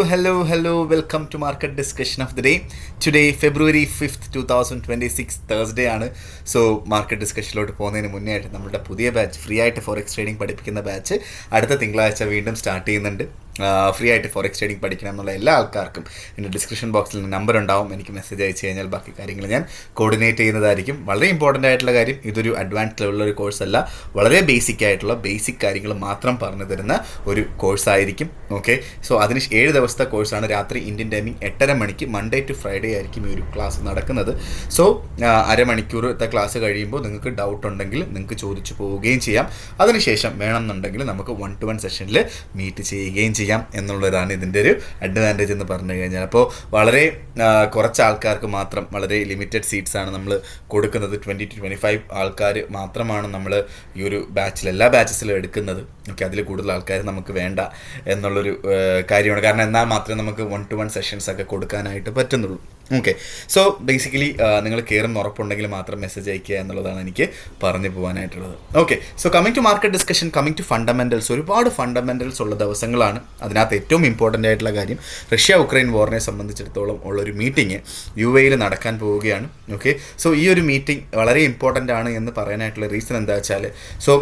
Hello. Welcome to Market Discussion of the Day. Today, February 5th, 2026, Thursday ആണ്. So market ഡിസ്കഷനിലോട്ട് പോകുന്നതിന് മുന്നേ ആയിട്ട് നമ്മുടെ പുതിയ ബാച്ച് ഫ്രീ ആയിട്ട് ഫോറക്സ് ട്രേഡിംഗ് പഠിപ്പിക്കുന്ന ബാച്ച് അടുത്ത തിങ്കളാഴ്ച വീണ്ടും സ്റ്റാർട്ട് ചെയ്യുന്നുണ്ട്. ഫ്രീ ആയിട്ട് ഫോറക്സ് ട്രേഡിംഗ് പഠിക്കണം എന്നുള്ള എല്ലാ ആൾക്കാർക്കും എൻ്റെ ഡിസ്ക്രിപ്ഷൻ ബോക്സിൽ നമ്പർ ഉണ്ടാവും. എനിക്ക് മെസ്സേജ് അയച്ചു കഴിഞ്ഞാൽ ബാക്കി കാര്യങ്ങൾ ഞാൻ കോർഡിനേറ്റ് ചെയ്യുന്നതായിരിക്കും. വളരെ ഇമ്പോർട്ടൻ്റ് ആയിട്ടുള്ള കാര്യം, ഇതൊരു അഡ്വാൻസ്ഡ് ലെവലുള്ള ഒരു കോഴ്സല്ല, വളരെ ബേസിക് കാര്യങ്ങൾ മാത്രം പറഞ്ഞു തരുന്ന ഒരു കോഴ്സായിരിക്കും. ഓക്കെ, സോ അതിന് 7 ദിവസത്തെ കോഴ്സാണ്. രാത്രി ഇന്ത്യൻ ടൈമിംഗ് 8:30 മണിക്ക് മൺഡേ ടു ഫ്രൈഡേ ആയിരിക്കും ഈ ഒരു ക്ലാസ് നടക്കുന്നത്. സോ അരമണിക്കൂറത്തെ ക്ലാസ് കഴിയുമ്പോൾ നിങ്ങൾക്ക് ഡൗട്ട് ഉണ്ടെങ്കിൽ നിങ്ങൾക്ക് ചോദിച്ചു പോവുകയും ചെയ്യാം. അതിനുശേഷം വേണമെന്നുണ്ടെങ്കിൽ നമുക്ക് 1-to-1 സെഷനിൽ മീറ്റ് ചെയ്യുകയും ചെയ്യാം എന്നുള്ളതാണ് ഇതിൻ്റെ ഒരു അഡ്വാൻറ്റേജ് എന്ന് പറഞ്ഞു കഴിഞ്ഞാൽ. അപ്പോൾ വളരെ കുറച്ച് ആൾക്കാർക്ക് മാത്രം, വളരെ ലിമിറ്റഡ് സീറ്റ്സാണ് നമ്മൾ കൊടുക്കുന്നത്. 20-25 ആൾക്കാർ മാത്രമാണ് നമ്മൾ ഈ ഒരു ബാച്ചിൽ, എല്ലാ ബാച്ചസിലും എടുക്കുന്നത്. ഓക്കെ, അതിൽ കൂടുതൽ ആൾക്കാർ നമുക്ക് വേണ്ട എന്നുള്ളൊരു കാര്യമാണ്. കാരണം എന്നാൽ മാത്രമേ നമുക്ക് 1-to-1 സെഷൻസ് ഒക്കെ കൊടുക്കാനായിട്ട് പറ്റുന്നുള്ളൂ. ഓക്കെ, സോ ബേസിക്കലി നിങ്ങൾ കയറുന്ന ഉറപ്പുണ്ടെങ്കിൽ മാത്രം മെസ്സേജ് അയക്കുക എന്നുള്ളതാണ് എനിക്ക് പറഞ്ഞു പോകാനായിട്ടുള്ളത്. Okay, so coming to market discussion, coming to fundamentals. ഒരുപാട് ഫണ്ടമെൻ്റൽസ് ഉള്ള ദിവസങ്ങളാണ്. അതിനകത്ത് ഏറ്റവും ഇമ്പോർട്ടൻ്റ് ആയിട്ടുള്ള കാര്യം, റഷ്യ ഉക്രൈൻ വാറിനെ സംബന്ധിച്ചിടത്തോളം ഉള്ളൊരു മീറ്റിംഗ് UAE നടക്കാൻ പോവുകയാണ്. ഓക്കെ, സോ ഈ ഒരു മീറ്റിംഗ് വളരെ ഇമ്പോർട്ടൻ്റ് ആണ് എന്ന് പറയാനായിട്ടുള്ള റീസൺ എന്താ വെച്ചാൽ, സോ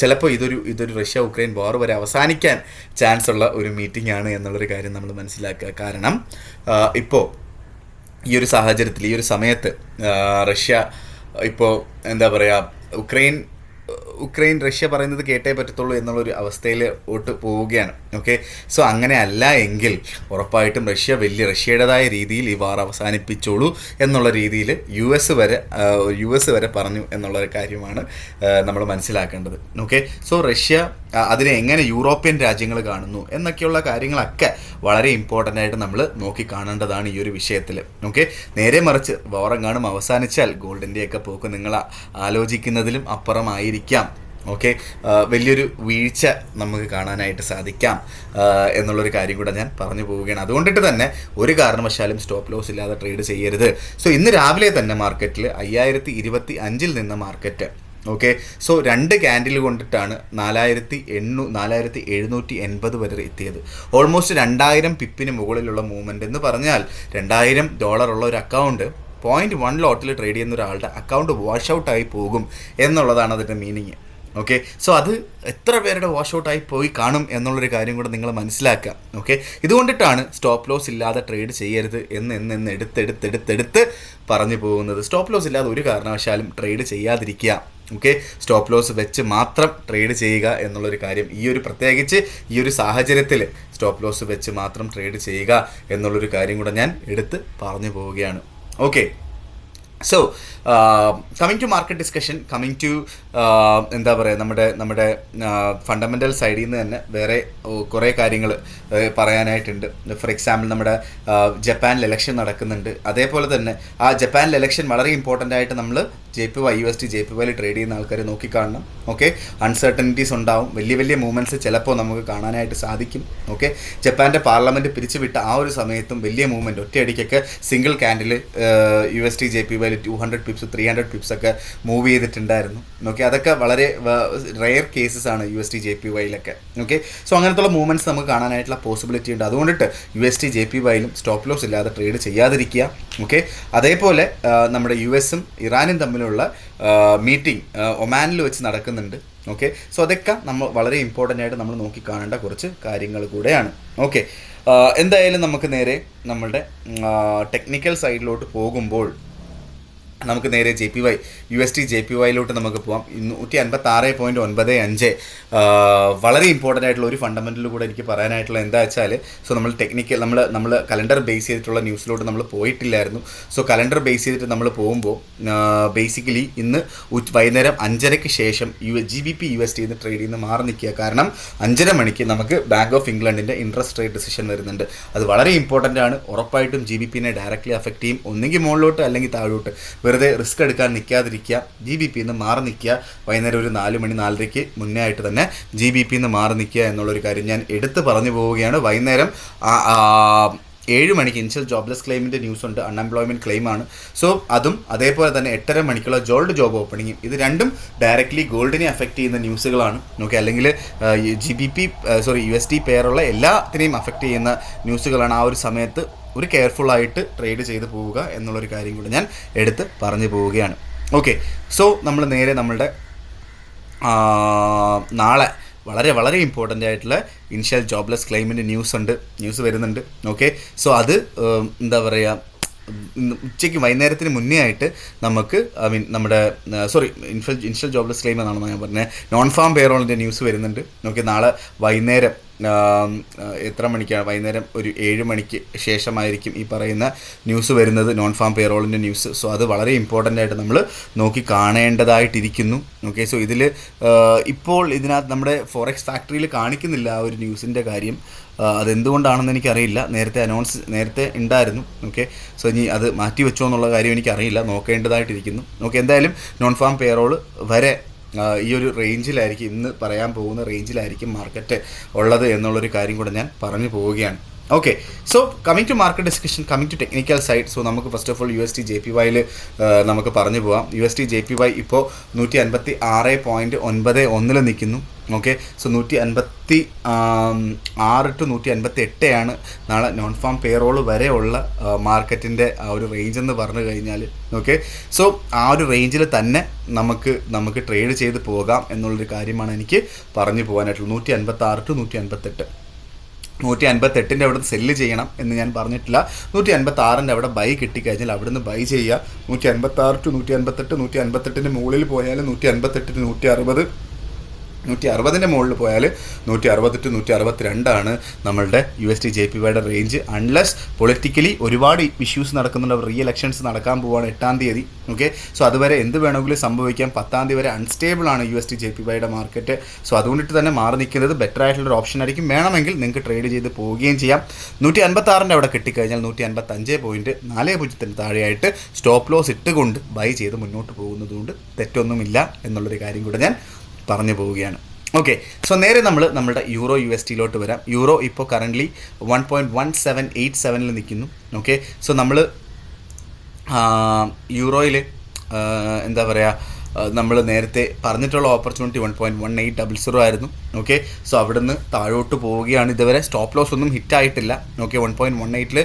ചിലപ്പോൾ ഇതൊരു റഷ്യ ഉക്രൈൻ വാർ വരെ അവസാനിക്കാൻ ചാൻസ് ഉള്ള ഒരു മീറ്റിംഗ് ആണ് എന്നുള്ളൊരു കാര്യം നമ്മൾ മനസ്സിലാക്കുക. കാരണം ഇപ്പോൾ ഈ ഒരു സാഹചര്യത്തിൽ, ഈ ഒരു സമയത്ത് റഷ്യ ഇപ്പോൾ എന്താ പറയുക, ഉക്രൈൻ റഷ്യ പറയുന്നത് കേട്ടേ പറ്റത്തുള്ളൂ എന്നുള്ളൊരു അവസ്ഥയിലോട്ട് പോവുകയാണ്. ഓക്കെ, സോ അങ്ങനെ അല്ല എങ്കിൽ ഉറപ്പായിട്ടും റഷ്യയുടേതായ രീതിയിൽ ഈ വാർ അവസാനിപ്പിച്ചോളൂ എന്നുള്ള രീതിയിൽ US വരെ പറഞ്ഞു എന്നുള്ള കാര്യമാണ് നമ്മൾ മനസ്സിലാക്കേണ്ടത്. ഓക്കെ, സോ റഷ്യ അതിനെ എങ്ങനെ യൂറോപ്യൻ രാജ്യങ്ങൾ കാണുന്നു എന്നൊക്കെയുള്ള കാര്യങ്ങളൊക്കെ വളരെ ഇമ്പോർട്ടൻ്റ് ആയിട്ട് നമ്മൾ നോക്കി കാണേണ്ടതാണ് ഈ ഒരു വിഷയത്തിൽ. ഓക്കെ, നേരെ മറിച്ച് വാറെങ്ങാനും അവസാനിച്ചാൽ ഗോൾഡിൻ്റെയൊക്കെ പോക്ക് നിങ്ങൾ ആലോചിക്കുന്നതിലും അപ്പുറമായിരിക്കാം. ഓക്കെ, വലിയൊരു വീഴ്ച നമുക്ക് കാണാനായിട്ട് സാധിക്കാം എന്നുള്ളൊരു കാര്യം കൂടെ ഞാൻ പറഞ്ഞു പോവുകയാണ്. അതുകൊണ്ടിട്ട് തന്നെ ഒരു കാരണവശാലും സ്റ്റോപ്പ് ലോസ് ഇല്ലാതെ ട്രേഡ് ചെയ്യരുത്. സോ ഇന്ന് രാവിലെ തന്നെ മാർക്കറ്റിൽ 5025 നിന്ന മാർക്കറ്റ്, ഓക്കെ, സോ 2 ക്യാൻഡിൽ കൊണ്ടിട്ടാണ് 4780 വരെ എത്തിയത്. ഓൾമോസ്റ്റ് 2000 പിപ്പിന് മുകളിലുള്ള മൂവ്മെൻറ്റ് എന്ന് പറഞ്ഞാൽ $2000 ഉള്ള ഒരു അക്കൗണ്ട് 0.1 ലോട്ടിൽ ട്രേഡ് ചെയ്യുന്ന ഒരാളുടെ അക്കൗണ്ട് വാഷ് ഔട്ടായി പോകും എന്നുള്ളതാണ് അതിൻ്റെ മീനിങ്. ഓക്കെ, സോ അത് എത്ര പേരുടെ വാഷ് ഔട്ടായി പോയി കാണും എന്നുള്ളൊരു കാര്യം കൂടെ നിങ്ങൾ മനസ്സിലാക്കുക. ഓക്കെ, ഇതുകൊണ്ടിട്ടാണ് സ്റ്റോപ്പ് ലോസ് ഇല്ലാതെ ട്രേഡ് ചെയ്യരുത് എന്ന് എടുത്ത് പറഞ്ഞു പോകുന്നത്. സ്റ്റോപ്പ് ലോസ് ഇല്ലാതെ ഒരു കാരണവശാലും ട്രേഡ് ചെയ്യാതിരിക്കുക. ഓക്കെ, സ്റ്റോപ്പ് ലോസ് വെച്ച് മാത്രം ട്രേഡ് ചെയ്യുക എന്നുള്ളൊരു കാര്യം, പ്രത്യേകിച്ച് ഈ ഒരു സാഹചര്യത്തിൽ സ്റ്റോപ്പ് ലോസ് വെച്ച് മാത്രം ട്രേഡ് ചെയ്യുക എന്നുള്ളൊരു കാര്യം കൂടെ ഞാൻ എടുത്ത് പറഞ്ഞു പോവുകയാണ്. Okay, so coming to market discussion, coming to എന്താ പറയുക, നമ്മുടെ ഫണ്ടമെൻ്റൽ സൈഡിൽ നിന്ന് തന്നെ വേറെ കുറേ കാര്യങ്ങൾ പറയാനായിട്ടുണ്ട്. ഫോർ എക്സാമ്പിൾ, നമ്മുടെ ജപ്പാനിൽ ഇലക്ഷൻ നടക്കുന്നുണ്ട്. അതേപോലെ തന്നെ ആ ജപ്പാനിൽ ഇലക്ഷൻ വളരെ ഇമ്പോർട്ടൻ്റ് ആയിട്ട് നമ്മൾ JPY USD JPYയിൽ ട്രേഡ് ചെയ്യുന്ന ആൾക്കാർ നോക്കിക്കാണണം. ഓക്കെ, അൺസർട്ടനിറ്റീസ് ഉണ്ടാവും, വലിയ മൂവ്മെൻറ്റ്സ് ചിലപ്പോൾ നമുക്ക് കാണാനായിട്ട് സാധിക്കും. ഓക്കെ, ജപ്പാൻ്റെ പാർലമെൻറ്റ് പിരിച്ചുവിട്ട ആ ഒരു സമയത്തും വലിയ മൂവ്മെൻറ്റ്, ഒറ്റയടിക്കൊക്കെ സിംഗിൾ ക്യാൻഡിൽ USD JPYയിൽ 200 പിപ്സ് 300 പിപ്സ് ഒക്കെ മൂവ് ചെയ്തിട്ടുണ്ടായിരുന്നു. ഓക്കെ, അതൊക്കെ വളരെ റെയർ കേസസ് ആണ് USD JPYയിലൊക്കെ. ഓക്കെ, സോ അങ്ങനത്തുള്ള മൂവ്മെൻറ്റ്സ് നമുക്ക് കാണാനായിട്ടുള്ള പോസിബിലിറ്റി ഉണ്ട്. അതുകൊണ്ടിട്ട് USD JPYയിലും സ്റ്റോപ്പ് ലോസ് ഇല്ലാതെ ട്രേഡ് ചെയ്യാതിരിക്കുക. ഓക്കെ, അതേപോലെ നമ്മുടെ US-ഉം ഇറാനും തമ്മിലുള്ള മീറ്റിംഗ് ഒമാനിൽ വെച്ച് നടക്കുന്നുണ്ട്. ഓക്കെ, സോ അതൊക്കെ നമ്മൾ വളരെ ഇമ്പോർട്ടൻ്റ് ആയിട്ട് നമ്മൾ നോക്കി കാണേണ്ട കുറച്ച് കാര്യങ്ങൾ കൂടെയാണ്. ഓക്കെ, എന്തായാലും നമുക്ക് നേരെ നമ്മളുടെ ടെക്നിക്കൽ സൈഡിലോട്ട് പോകുമ്പോൾ നമുക്ക് നേരെ USD JPYയിലോട്ട് നമുക്ക് പോകാം. 156.95 വളരെ ഇമ്പോർട്ടൻ്റ് ആയിട്ടുള്ള ഒരു ഫണ്ടമെൻ്റൽ കൂടെ എനിക്ക് പറയാനായിട്ടുള്ള എന്താ വെച്ചാൽ, സോ നമ്മൾ കലണ്ടർ ബേസ് ചെയ്തിട്ടുള്ള ന്യൂസിലോട്ട് നമ്മൾ പോയിട്ടില്ലായിരുന്നു. സോ കലണ്ടർ ബേസ് ചെയ്തിട്ട് നമ്മൾ പോകുമ്പോൾ ബേസിക്കലി ഇന്ന് വൈകുന്നേരം 5:30 ശേഷം GBP USD ട്രേഡ് ചെയ്യുന്ന മാറി നിൽക്കുക. കാരണം 5:30 മണിക്ക് നമുക്ക് ബാങ്ക് ഓഫ് ഇംഗ്ലണ്ടിൻ്റെ ഇൻട്രസ്റ്റ് റേറ്റ് ഡിസിഷൻ വരുന്നുണ്ട്. അത് വളരെ ഇമ്പോർട്ടൻ്റ് ആണ്. ഉറപ്പായിട്ടും GBPനെ ഡയറക്റ്റ്ലി അഫക്റ്റ് ചെയ്യും, ഒന്നുകിൽ മുകളിലോട്ട് അല്ലെങ്കിൽ താഴോട്ട്. വെറുതെ റിസ്ക് എടുക്കാൻ നിൽക്കാതിരിക്കുക, GBPന്ന് മാറി നിൽക്കുക. വൈകുന്നേരം ഒരു 4 മണി 4:30 മുന്നേ ആയിട്ട് തന്നെ GBPന്ന് മാറി നിൽക്കുക എന്നുള്ളൊരു കാര്യം ഞാൻ എടുത്ത് പറഞ്ഞു പോവുകയാണ്. വൈകുന്നേരം 7 മണിക്ക് ഇനിഷ്യൽ ജോബ്ലെസ് ക്ലെയിമിൻ്റെ ന്യൂസ് ഉണ്ട്, അൺഎംപ്ലോയ്മെൻറ്റ് ക്ലെയിമാണ്. സോ അതും അതേപോലെ തന്നെ 8:30 മണിക്കുള്ള ജോൾഡ് ജോബ് ഓപ്പണിങ്ങും, ഇത് രണ്ടും ഡയറക്റ്റ്ലി ഗോൾഡിനെ അഫക്റ്റ് ചെയ്യുന്ന ന്യൂസുകളാണ്. ഓക്കെ, അല്ലെങ്കിൽ USD പെയറുള്ള എല്ലാത്തിനെയും അഫക്റ്റ് ചെയ്യുന്ന ന്യൂസുകളാണ്. ആ ഒരു സമയത്ത് ഒരു കെയർഫുള്ളായിട്ട് ട്രേഡ് ചെയ്ത് പോവുക എന്നുള്ളൊരു കാര്യം കൂടി ഞാൻ എടുത്ത് പറഞ്ഞു പോവുകയാണ്. ഓക്കെ, സോ നമ്മൾ നേരെ നമ്മളുടെ നാളെ വളരെ വളരെ ഇമ്പോർട്ടൻ്റ് ആയിട്ടുള്ള ഇനിഷ്യൽ ജോബ്ലെസ് ക്ലെയിമിൻ്റെ ന്യൂസ് വരുന്നുണ്ട്. ഓക്കെ, സോ അത് എന്താ പറയുക, ഉച്ചയ്ക്ക് വൈകുന്നേരത്തിന് മുന്നേ ആയിട്ട് നമുക്ക് നമ്മുടെ ഇനിഷ്യൽ ജോബ്ലെസ് ക്ലെയിം എന്നാണെന്ന് ഞാൻ പറഞ്ഞത്, നോൺ ഫാം പേറോളിൻ്റെ ന്യൂസ് വരുന്നുണ്ട്. ഓക്കെ, നാളെ വൈകുന്നേരം എത്ര മണിക്കാണ്? വൈകുന്നേരം ഒരു 7 മണിക്ക് ശേഷമായിരിക്കും ഈ പറയുന്ന ന്യൂസ് വരുന്നത്, നോൺ ഫാം പേറോളിൻ്റെ ന്യൂസ്. സോ അത് വളരെ ഇമ്പോർട്ടൻ്റ് ആയിട്ട് നമ്മൾ നോക്കി കാണേണ്ടതായിട്ടിരിക്കുന്നു. ഓക്കെ, സോ ഇപ്പോൾ ഇതിനകത്ത് നമ്മുടെ ഫോറക്സ് ഫാക്ടറിയിൽ കാണിക്കുന്നില്ല ആ ഒരു ന്യൂസിൻ്റെ കാര്യം. അതെന്തുകൊണ്ടാണെന്ന് എനിക്കറിയില്ല. നേരത്തെ ഉണ്ടായിരുന്നു. ഓക്കെ, സോ ഇനി അത് മാറ്റി വെച്ചോ എന്നുള്ള കാര്യം എനിക്കറിയില്ല, നോക്കേണ്ടതായിട്ടിരിക്കുന്നു. ഓക്കെ, എന്തായാലും നോൺ ഫാം പേറോൾ വരെ ഈ ഒരു റേഞ്ചിലായിരിക്കും, ഇന്ന് പറയാൻ പോകുന്ന റേഞ്ചിലായിരിക്കും മാർക്കറ്റ് ഉള്ളത് എന്നുള്ളൊരു കാര്യം കൂടെ ഞാൻ പറഞ്ഞു പോവുകയാണ്. Okay, so coming to market discussion, coming to technical side. So നമുക്ക് ഫസ്റ്റ് ഓഫ് ഓൾ USD/JPY നമുക്ക് പറഞ്ഞു പോകാം. USD/JPY ഇപ്പോൾ 156.91 നിൽക്കുന്നു. ഓക്കെ, സോ 156 to 158 നാളെ നോൺ ഫാം പേറോൾ വരെയുള്ള മാർക്കറ്റിൻ്റെ ആ ഒരു റേഞ്ച് എന്ന് പറഞ്ഞു കഴിഞ്ഞാൽ. ഓക്കെ, സോ ആ ഒരു റേഞ്ചിൽ തന്നെ നമുക്ക് ട്രേഡ് ചെയ്ത് പോകാം എന്നുള്ളൊരു കാര്യമാണ് എനിക്ക് പറഞ്ഞു പോകാനായിട്ടുള്ളത്. 156 to 158. 158 അവിടെ സെല്ല് ചെയ്യണം എന്ന് ഞാൻ പറഞ്ഞിട്ടില്ല. 156 അവിടെ ബൈ കിട്ടിക്കഴിഞ്ഞാൽ അവിടുന്ന് ബൈ ചെയ്യുക. 156 to 158, 158 മുകളിൽ പോയാൽ 158 to 160, 160 മുകളിൽ പോയാൽ 160 to 162 നമ്മളുടെ USD/JPY റേഞ്ച്. അൺലെസ് പൊളിറ്റിക്കലി ഒരുപാട് ഇഷ്യൂസ് നടക്കുന്നുണ്ട്, റീ ഇലക്ഷൻസ് നടക്കാൻ പോവുകയാണ് 8-ാം തീയതി. ഓക്കെ, സോ അതുവരെ എന്ത് വേണമെങ്കിലും സംഭവിക്കാം. 10-ാം തീയതി വരെ അൺസ്റ്റേബിളാണ് USD/JPY മാർക്കറ്റ്. സോ അതുകൊണ്ടിട്ട് തന്നെ മാറി നിൽക്കുന്നത് ബെറ്റർ ആയിട്ടുള്ളൊരു ഓപ്ഷൻ ആയിരിക്കും. വേണമെങ്കിൽ നിങ്ങൾക്ക് ട്രേഡ് ചെയ്ത് പോവുകയും ചെയ്യാം. 156 അവിടെ കിട്ടിക്കഴിഞ്ഞാൽ 155.40 താഴെയായിട്ട് സ്റ്റോപ്പ് ലോസ് ഇട്ടുകൊണ്ട് ബൈ ചെയ്ത് മുന്നോട്ട് പോകുന്നതുകൊണ്ട് തെറ്റൊന്നുമില്ല എന്നുള്ളൊരു കാര്യം കൂടെ ഞാൻ പറഞ്ഞു പോവുകയാണ്. ഓക്കെ, സോ നേരെ നമ്മുടെ യൂറോ USD വരാം. യൂറോ ഇപ്പോൾ കറൻ്റ്ലി 1.1787 നിൽക്കുന്നു. ഓക്കെ, സോ നമ്മൾ യൂറോയിൽ എന്താ പറയുക, നമ്മൾ നേരത്തെ പറഞ്ഞിട്ടുള്ള ഓപ്പർച്യൂണിറ്റി 1.1800 ആയിരുന്നു. ഓക്കെ, സോ അവിടുന്ന് താഴോട്ട് പോവുകയാണ്. ഇതുവരെ സ്റ്റോപ്പ് ലോസ് ഒന്നും ഹിറ്റായിട്ടില്ല. ഓക്കെ, 1.18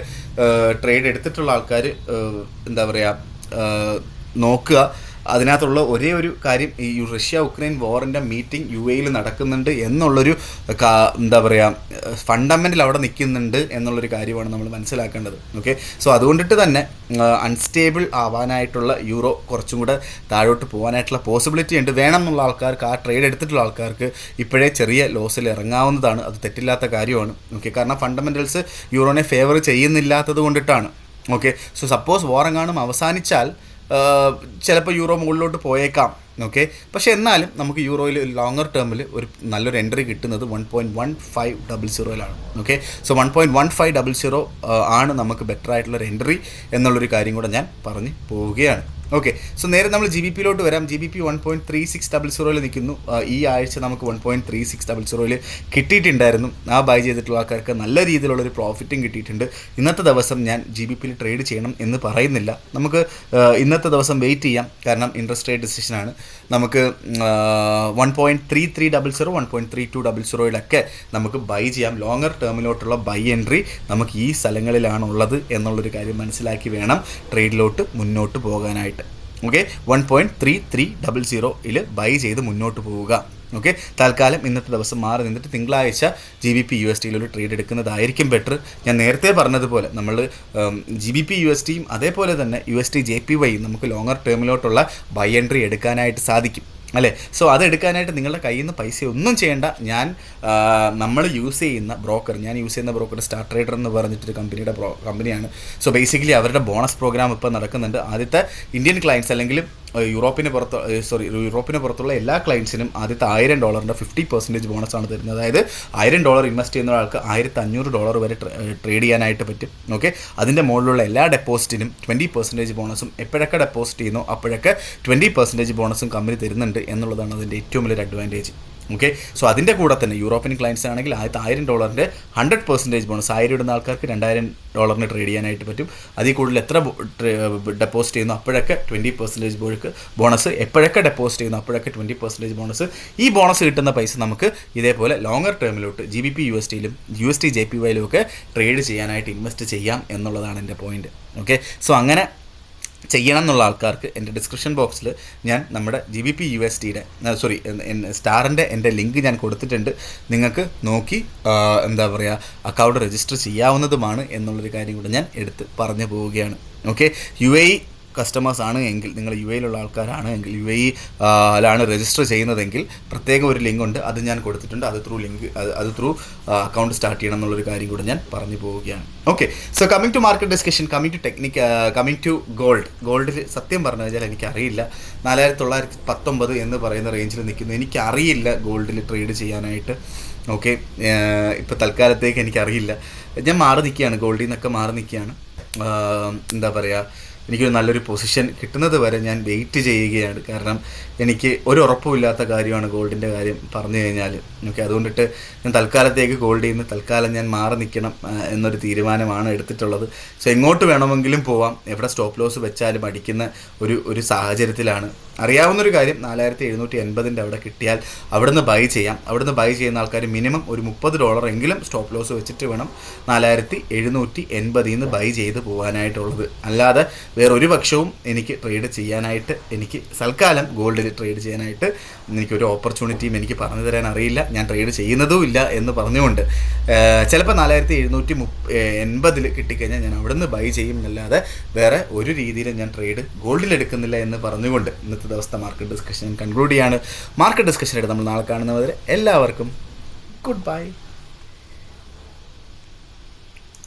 ട്രേഡ് എടുത്തിട്ടുള്ള ആൾക്കാർ എന്താ പറയുക, നോക്കുക. അതിനകത്തുള്ള ഒരേ ഒരു കാര്യം, ഈ റഷ്യ-ഉക്രൈൻ വാറിൻ്റെ മീറ്റിംഗ് UAE നടക്കുന്നുണ്ട് എന്നുള്ളൊരു എന്താ പറയുക, ഫണ്ടമെൻ്റൽ അവിടെ നിൽക്കുന്നുണ്ട് എന്നുള്ളൊരു കാര്യമാണ് നമ്മൾ മനസ്സിലാക്കേണ്ടത്. ഓക്കെ, സോ അതുകൊണ്ടിട്ട് തന്നെ അൺസ്റ്റേബിൾ ആവാനായിട്ടുള്ള യൂറോ കുറച്ചും കൂടെ താഴോട്ട് പോകാനായിട്ടുള്ള പോസിബിലിറ്റി ഉണ്ട്. വേണമെന്നുള്ള ആൾക്കാർക്ക്, ആ ട്രേഡ് എടുത്തിട്ടുള്ള ആൾക്കാർക്ക് ഇപ്പോഴേ ചെറിയ ലോസിൽ ഇറങ്ങാവുന്നതാണ്. അത് തെറ്റില്ലാത്ത കാര്യമാണ്. ഓക്കെ, കാരണം ഫണ്ടമെൻ്റൽസ് യൂറോനെ ഫേവർ ചെയ്യുന്നില്ലാത്തത് കൊണ്ടിട്ടാണ്. ഓക്കെ, സോ സപ്പോസ് വാറെങ്ങാനും അവസാനിച്ചാൽ ചിലപ്പോൾ യൂറോ മുകളിലോട്ട് പോയേക്കാം. ഓക്കെ, പക്ഷേ എന്നാലും നമുക്ക് യൂറോയിൽ ലോങ്ങർ ടേമിൽ ഒരു നല്ലൊരു എൻട്രി കിട്ടുന്നത് 1.1500 ഓക്കെ, സോ 1.1500 ആണ് നമുക്ക് ബെറ്റർ ആയിട്ടുള്ളൊരു എൻട്രി എന്നുള്ളൊരു കാര്യം കൂടെ ഞാൻ പറഞ്ഞു പോവുകയാണ്. ഓക്കെ, സോ നേരെ നമ്മൾ GBP വരാം. GBP 1.3600 നിൽക്കുന്നു. ഈ ആഴ്ച നമുക്ക് 1.3600 കിട്ടിയിട്ടുണ്ടായിരുന്നു. ആ ബൈ ചെയ്തിട്ടുള്ള ആൾക്കാർക്ക് നല്ല രീതിയിലുള്ളൊരു പ്രോഫിറ്റും കിട്ടിയിട്ടുണ്ട്. ഇന്നത്തെ ദിവസം ഞാൻ GBP ട്രേഡ് ചെയ്യണം എന്ന് പറയുന്നില്ല. നമുക്ക് ഇന്നത്തെ ദിവസം വെയിറ്റ് ചെയ്യാം, കാരണം ഇൻട്രസ്റ്റ് റേറ്റ് ഡിസിഷനാണ്. നമുക്ക് 1.3300, 1.3200 നമുക്ക് ബൈ ചെയ്യാം. ലോങ്ങർ ടേമിലോട്ടുള്ള ബൈ എൻട്രി നമുക്ക് ഈ സ്ഥലങ്ങളിലാണുള്ളത് എന്നുള്ളൊരു കാര്യം മനസ്സിലാക്കി വേണം ട്രേഡിലോട്ട് മുന്നോട്ട് പോകാനായിട്ട്. ഓക്കെ, 1.3300 ബൈ ചെയ്ത് മുന്നോട്ട് പോവുക. ഓക്കെ, തൽക്കാലം ഇന്നത്തെ ദിവസം മാറി നിന്നിട്ട് തിങ്കളാഴ്ച GBP USD ട്രേഡ് എടുക്കുന്നതായിരിക്കും ബെറ്റർ. ഞാൻ നേരത്തെ പറഞ്ഞതുപോലെ നമ്മൾ GBP USD അതേപോലെ തന്നെ USD/JPY നമുക്ക് ലോങ്ങർ ടേമിലോട്ടുള്ള ബൈ എൻട്രി എടുക്കാനായിട്ട് സാധിക്കും അല്ലേ. സോ അതെടുക്കാനായിട്ട് നിങ്ങളുടെ കയ്യിൽ നിന്ന് പൈസ ഒന്നും ചെയ്യേണ്ട. നമ്മൾ യൂസ് ചെയ്യുന്ന ബ്രോക്കർ സ്റ്റാർ ട്രേഡർ എന്ന് പറഞ്ഞിട്ടൊരു കമ്പനിയാണ്. സോ ബേസിക്കലി അവരുടെ ബോണസ് പ്രോഗ്രാം ഇപ്പോൾ നടക്കുന്നുണ്ട്. ആദ്യത്തെ ഇന്ത്യൻ ക്ലയൻസ് അല്ലെങ്കിൽ യൂറോപ്പിന് പുറത്തുള്ള എല്ലാ ക്ലയൻസിനും ആദ്യത്തെ $1000 50% ബോണസാണ് തരുന്നത്. അതായത് $1000 ഇൻവെസ്റ്റ് ചെയ്യുന്ന ഒരാൾക്ക് $1500 വരെ ട്രേഡ് ചെയ്യാനായിട്ട് പറ്റും. ഓക്കെ, അതിൻ്റെ മുകളിലുള്ള എല്ലാ ഡെപ്പോസിറ്റിനും 20% ബോണസും, എപ്പോഴൊക്കെ ഡെപ്പോസിറ്റ് ചെയ്യുന്നോ അപ്പോഴൊക്കെ 20% ബോണസും കമ്പനി തരുന്നുണ്ട് എന്നുള്ളതാണ് അതിൻ്റെ ഏറ്റവും വലിയൊരു അഡ്വാൻറ്റേജ്. ഓക്കെ. സോ അതിൻ്റെ കൂടെ തന്നെ യൂറോപ്യൻ ക്ലയൻസ് ആണെങ്കിൽ $1,000 100% ബോണസ്, 1000 ഇടുന്ന ആൾക്കാർക്ക് $2,000 ട്രേഡ് ചെയ്യാനായിട്ട് പറ്റും. അതിൽ കൂടുതൽ എത്ര ഡെപ്പോസിറ്റ് ചെയ്യുന്നു അപ്പോഴൊക്കെ 20% ബോണസ്, എപ്പോഴൊക്കെ ഡെപ്പോസിറ്റ് ചെയ്യുന്നു അപ്പോഴൊക്കെ 20% ബോണസ്. ഈ ബോണസ് കിട്ടുന്ന പൈസ നമുക്ക് ഇതേപോലെ ലോങ്ങർ ടേമിലോട്ട് GBP USDയിലും USD JPYയിലും ഒക്കെ ട്രേഡ് ചെയ്യാനായിട്ട് ഇൻവെസ്റ്റ് ചെയ്യാം എന്നുള്ളതാണ് എൻ്റെ പോയിൻറ്റ്. ഓക്കെ. സോ അങ്ങനെ ചെയ്യണം എന്നുള്ള ആൾക്കാർക്ക് എൻ്റെ ഡിസ്ക്രിപ്ഷൻ ബോക്സിൽ ഞാൻ നമ്മുടെ GBP USDയുടെ സ്റ്റാറിൻ്റെ എൻ്റെ ലിങ്ക് ഞാൻ കൊടുത്തിട്ടുണ്ട്. നിങ്ങൾക്ക് നോക്കി എന്താ പറയുക അക്കൗണ്ട് രജിസ്റ്റർ ചെയ്യാവുന്നതുമാണ് എന്നുള്ളൊരു കാര്യം കൂടെ ഞാൻ എടുത്ത് പറഞ്ഞു പോവുകയാണ്. ഓക്കെ. UAE കസ്റ്റമേഴ്സ് ആണ് എങ്കിൽ, നിങ്ങൾ UAEയിലുള്ള ആൾക്കാരാണ് എങ്കിൽ, UAEയിലാണ് രജിസ്റ്റർ ചെയ്യുന്നതെങ്കിൽ പ്രത്യേകം ഒരു ലിങ്ക് ഉണ്ട്, അത് ഞാൻ കൊടുത്തിട്ടുണ്ട്. അത് ത്രൂ അക്കൗണ്ട് സ്റ്റാർട്ട് ചെയ്യണം എന്നുള്ളൊരു കാര്യം കൂടെ ഞാൻ പറഞ്ഞു പോവുകയാണ്. Okay. So coming to market discussion, coming to ഗോൾഡിൽ സത്യം പറഞ്ഞു കഴിഞ്ഞാൽ എനിക്കറിയില്ല. 4919 എന്ന് പറയുന്ന റേഞ്ചിൽ നിൽക്കുന്നു. എനിക്കറിയില്ല ഗോൾഡിൽ ട്രേഡ് ചെയ്യാനായിട്ട്. ഓക്കെ. ഇപ്പോൾ തൽക്കാലത്തേക്ക് എനിക്കറിയില്ല. ഞാൻ മാറി നിൽക്കുകയാണ്, ഗോൾഡിൽ നിന്നൊക്കെ മാറി നിൽക്കുകയാണ്. എന്താ പറയുക, എനിക്കൊരു നല്ലൊരു പൊസിഷൻ കിട്ടുന്നത് വരെ ഞാൻ വെയിറ്റ് ചെയ്യുകയാണ്. കാരണം എനിക്ക് ഒരു ഉറപ്പുമില്ലാത്ത കാര്യമാണ് ഗോൾഡിൻ്റെ കാര്യം പറഞ്ഞു കഴിഞ്ഞാൽ. ഓക്കെ. അതുകൊണ്ടിട്ട് ഞാൻ തൽക്കാലത്തേക്ക് ഗോൾഡിൽ നിന്ന് തൽക്കാലം ഞാൻ മാറി നിൽക്കണം എന്നൊരു തീരുമാനമാണ് എടുത്തിട്ടുള്ളത്. സോ എങ്ങോട്ട് വേണമെങ്കിലും പോവാം, എവിടെ സ്റ്റോപ്പ് ലോസ് വെച്ചാലും അടിക്കുന്ന ഒരു സാഹചര്യത്തിലാണ്. അറിയാവുന്നൊരു കാര്യം, 4780 അവിടെ കിട്ടിയാൽ അവിടുന്ന് ബൈ ചെയ്യാം. അവിടുന്ന് ബൈ ചെയ്യുന്ന ആൾക്കാർ മിനിമം ഒരു $30 എങ്കിലും സ്റ്റോപ്പ് ലോസ് വെച്ചിട്ട് വേണം 4780 ബൈ ചെയ്ത് പോകാനായിട്ടുള്ളത്. അല്ലാതെ വേറൊരു പക്ഷവും എനിക്ക് ട്രേഡ് ചെയ്യാനായിട്ട്, എനിക്ക് തൽക്കാലം ഗോൾഡിൽ ട്രേഡ് ചെയ്യാനായിട്ട് എനിക്കൊരു ഓപ്പർച്യൂണിറ്റിയും എനിക്ക് പറഞ്ഞു തരാൻ അറിയില്ല. ഞാൻ ട്രേഡ് ചെയ്യുന്നതും ഇല്ല എന്ന് പറഞ്ഞുകൊണ്ട് ചിലപ്പോൾ 4780 കിട്ടിക്കഴിഞ്ഞാൽ ഞാൻ അവിടുന്ന് ബൈ ചെയ്യും എന്നല്ലാതെ വേറെ ഒരു രീതിയിലും ഞാൻ ട്രേഡ് ഗോൾഡിൽ എടുക്കുന്നില്ല എന്ന് പറഞ്ഞുകൊണ്ട് ഇന്നത്തെ ദിവസത്തെ മാർക്കറ്റ് ഡിസ്കഷൻ കൺക്ലൂഡ് ചെയ്യാണ്. മാർക്കറ്റ് ഡിസ്കഷനായിട്ട് നമ്മൾ നാളെ കാണുന്നവരെ എല്ലാവർക്കും ഗുഡ് ബൈ.